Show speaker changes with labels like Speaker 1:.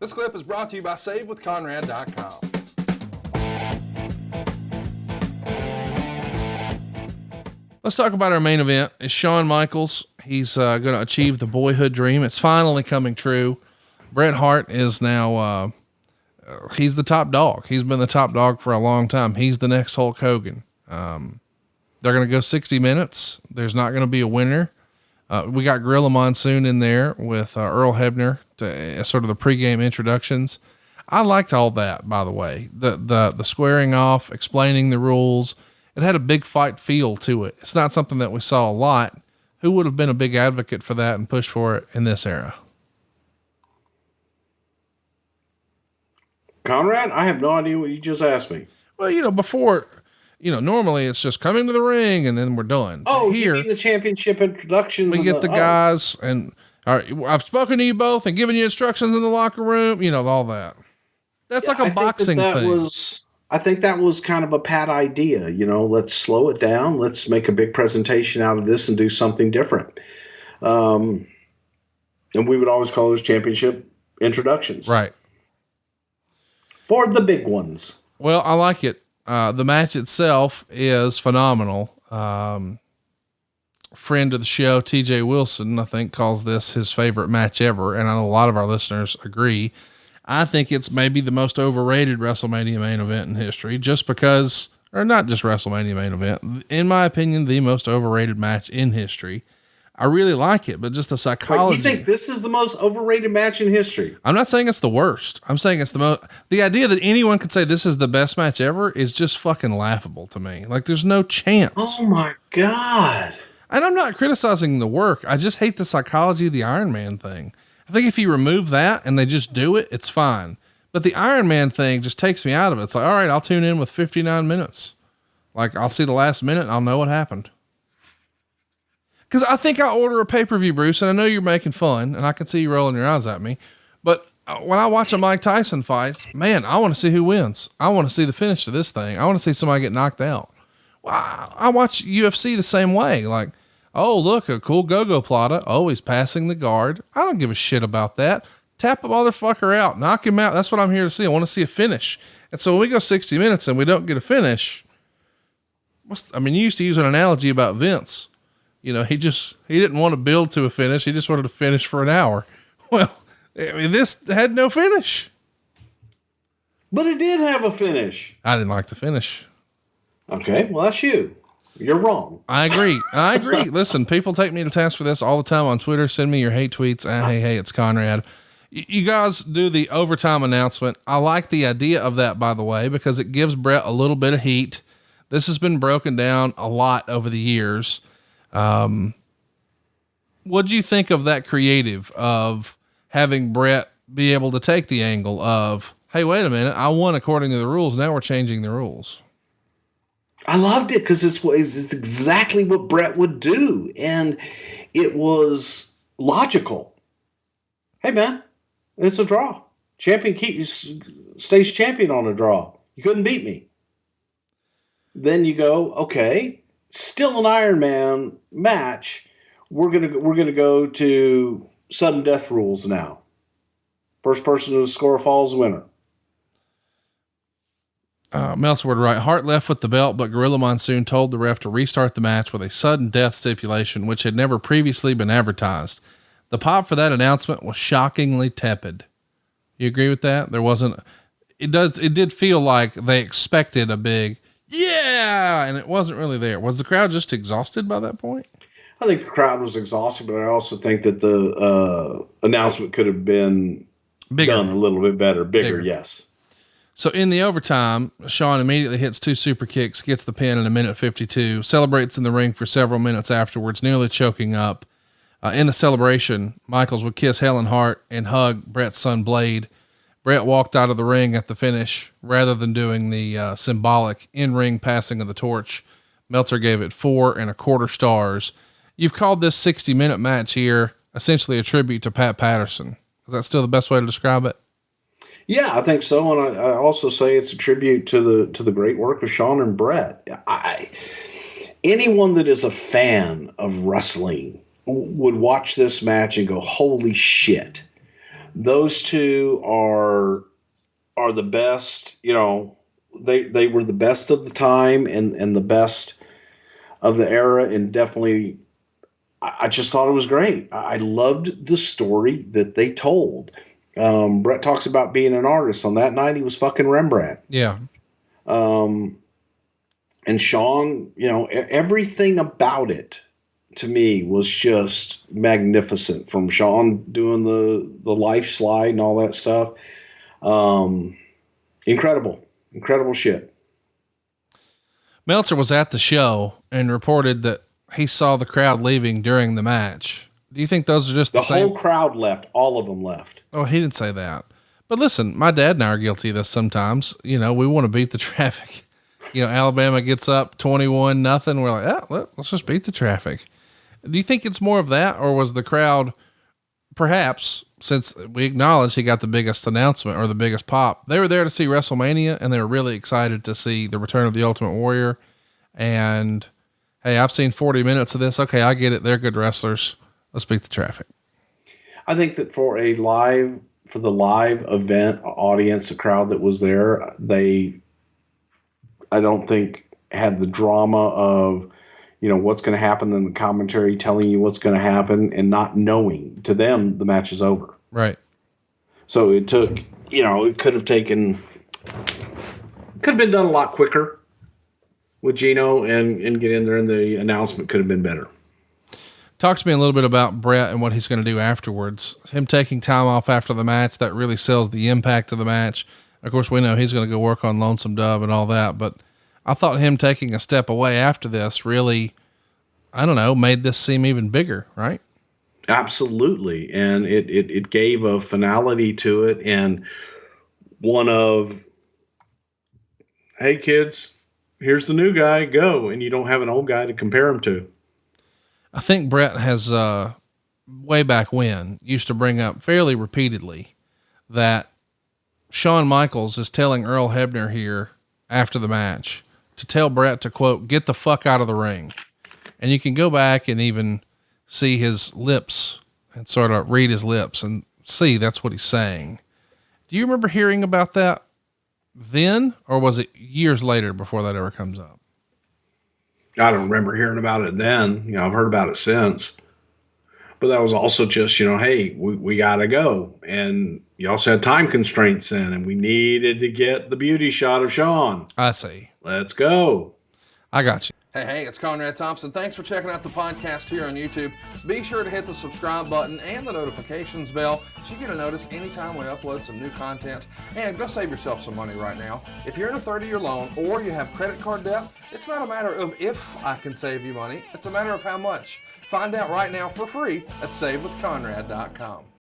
Speaker 1: This clip is brought to you by SaveWithConrad.com. Let's talk about our main event. It's Shawn Michaels. He's going to achieve the boyhood dream. It's finally coming true. Bret Hart is now, he's the top dog. He's been the top dog for a long time. He's the next Hulk Hogan. They're going to go 60 minutes. There's not going to be a winner. We got Gorilla Monsoon in there with Earl Hebner to sort of the pregame introductions. I liked all that, by the way, the squaring off, explaining the rules. It had a big fight feel to it. It's not something that we saw a lot. Who would have been a big advocate for that and pushed for it in this era?
Speaker 2: Conrad, I have no idea what you just asked me.
Speaker 1: Well, before, normally it's just come into the ring and then we're done.
Speaker 2: Oh,
Speaker 1: here,
Speaker 2: you mean the championship introductions.
Speaker 1: We get the guys and all right, I've spoken to you both and given you instructions in the locker room, all that. That's like a boxing thing.
Speaker 2: I think that was kind of a pat idea. Let's slow it down. Let's make a big presentation out of this and do something different. And we would always call those championship introductions.
Speaker 1: Right.
Speaker 2: For the big ones.
Speaker 1: Well, I like it. The match itself is phenomenal. Friend of the show, TJ Wilson, I think calls this his favorite match ever. And I know a lot of our listeners agree. I think it's maybe the most overrated WrestleMania main event in history, just because, or not just WrestleMania main event, in my opinion, the most overrated match in history. I really like it, but just the psychology.
Speaker 2: You think this is the most overrated match in history?
Speaker 1: I'm not saying it's the worst. I'm saying it's the most, the idea that anyone could say this is the best match ever is just fucking laughable to me. Like there's no chance.
Speaker 2: Oh my God.
Speaker 1: And I'm not criticizing the work. I just hate the psychology of the Iron Man thing. I think if you remove that and they just do it, it's fine. But the Iron Man thing just takes me out of it. It's like, all right, I'll tune in with 59 minutes. Like I'll see the last minute and I'll know what happened. Cause I think I'll order a pay-per-view, Bruce. And I know you're making fun and I can see you rolling your eyes at me, but when I watch a Mike Tyson fight, man, I want to see who wins. I want to see the finish to this thing. I want to see somebody get knocked out. Well, I watch UFC the same way. Like, oh, look, a cool go-go plotter. Oh, he's passing the guard. I don't give a shit about that. Tap a motherfucker out, knock him out. That's what I'm here to see. I want to see a finish. And so when we go 60 minutes and we don't get a finish, you used to use an analogy about Vince. He didn't want to build to a finish. He just wanted to finish for an hour. Well, this had no finish.
Speaker 2: But it did have a finish.
Speaker 1: I didn't like the finish.
Speaker 2: Okay, well, that's you. You're wrong.
Speaker 1: I agree. Listen, people take me to task for this all the time on Twitter. Send me your hate tweets. Hey, it's Conrad. You guys do the overtime announcement. I like the idea of that, by the way, because it gives Bret a little bit of heat. This has been broken down a lot over the years. What'd you think of that creative of having Bret be able to take the angle of, hey, wait a minute, I won according to the rules. Now we're changing the rules.
Speaker 2: I loved it because it's exactly what Bret would do. And it was logical. Hey man, it's a draw. Champion stays champion on a draw. You couldn't beat me. Then you go, okay, still an Iron Man match. We're gonna go to sudden death rules now. First person to score falls winner.
Speaker 1: Meltzer would write, Hart left with the belt, but Gorilla Monsoon told the ref to restart the match with a sudden death stipulation, which had never previously been advertised. The pop for that announcement was shockingly tepid. You agree with that? It did feel like they expected a big, yeah, and it wasn't really there. Was the crowd just exhausted by that point?
Speaker 2: I think the crowd was exhausted, but I also think that the announcement could have been done a little bit better. Bigger. Yes.
Speaker 1: So in the overtime, Shawn immediately hits 2 super kicks, gets the pin in 1:52, celebrates in the ring for several minutes afterwards, nearly choking up. In the celebration, Michaels would kiss Helen Hart and hug Bret's son Blade. Bret walked out of the ring at the finish rather than doing the symbolic in-ring passing of the torch. Meltzer gave it 4 1/4 stars. You've called this 60-minute match here essentially a tribute to Pat Patterson. Is that still the best way to describe it?
Speaker 2: Yeah, I think so. And I also say it's a tribute to the great work of Shawn and Bret. Anyone that is a fan of wrestling would watch this match and go, holy shit, Those two are the best. You know, they were the best of the time and the best of the era, and definitely, I just thought it was great. I loved the story that they told. Bret talks about being an artist. On that night, he was fucking Rembrandt.
Speaker 1: Yeah.
Speaker 2: And Shawn, you know, everything about it to me was just magnificent. From Shawn doing the life slide and all that stuff. Incredible shit.
Speaker 1: Meltzer was at the show and reported that he saw the crowd leaving during the match. Do you think those are just the same?
Speaker 2: Whole crowd left? All of them left.
Speaker 1: Oh, he didn't say that. But listen, my dad and I are guilty of this sometimes. You know, we want to beat the traffic. You know, Alabama gets up 21-0. We're like, oh, let's just beat the traffic. Do you think it's more of that, or was the crowd, perhaps, since we acknowledge he got the biggest announcement or the biggest pop, they were there to see WrestleMania and they were really excited to see the return of the Ultimate Warrior. And hey, I've seen 40 minutes of this. Okay, I get it. They're good wrestlers. Let's beat the traffic.
Speaker 2: I think that for the live event audience, the crowd that was there, I don't think had the drama of, you know, what's going to happen in the commentary telling you what's going to happen and not knowing. To them, the match is over.
Speaker 1: Right.
Speaker 2: So it took, you know, it could have been done a lot quicker with Gino and get in there, and the announcement could have been better.
Speaker 1: Talk to me a little bit about Bret and what he's going to do afterwards. Him taking time off after the match, that really sells the impact of the match. Of course, we know he's going to go work on Lonesome Dove and all that, but I thought him taking a step away after this really, I don't know, made this seem even bigger, right?
Speaker 2: Absolutely. And it gave a finality to it, and one of, hey kids, here's the new guy, go. And you don't have an old guy to compare him to.
Speaker 1: I think Bret has, way back when, used to bring up fairly repeatedly that Shawn Michaels is telling Earl Hebner here after the match to tell Bret to, quote, get the fuck out of the ring. And you can go back and even see his lips and sort of read his lips and see that's what he's saying. Do you remember hearing about that then, or was it years later before that ever comes up?
Speaker 2: I don't remember hearing about it then. You know, I've heard about it since. But that was also just, you know, hey, we got to go. And you also had time constraints then, and we needed to get the beauty shot of Shawn.
Speaker 1: I see.
Speaker 2: Let's go.
Speaker 1: I got you. Hey, it's Conrad Thompson. Thanks for checking out the podcast here on YouTube. Be sure to hit the subscribe button and the notifications bell so you get a notice anytime we upload some new content. And go save yourself some money right now. If you're in a 30-year loan or you have credit card debt, it's not a matter of if I can save you money. It's a matter of how much. Find out right now for free at SaveWithConrad.com.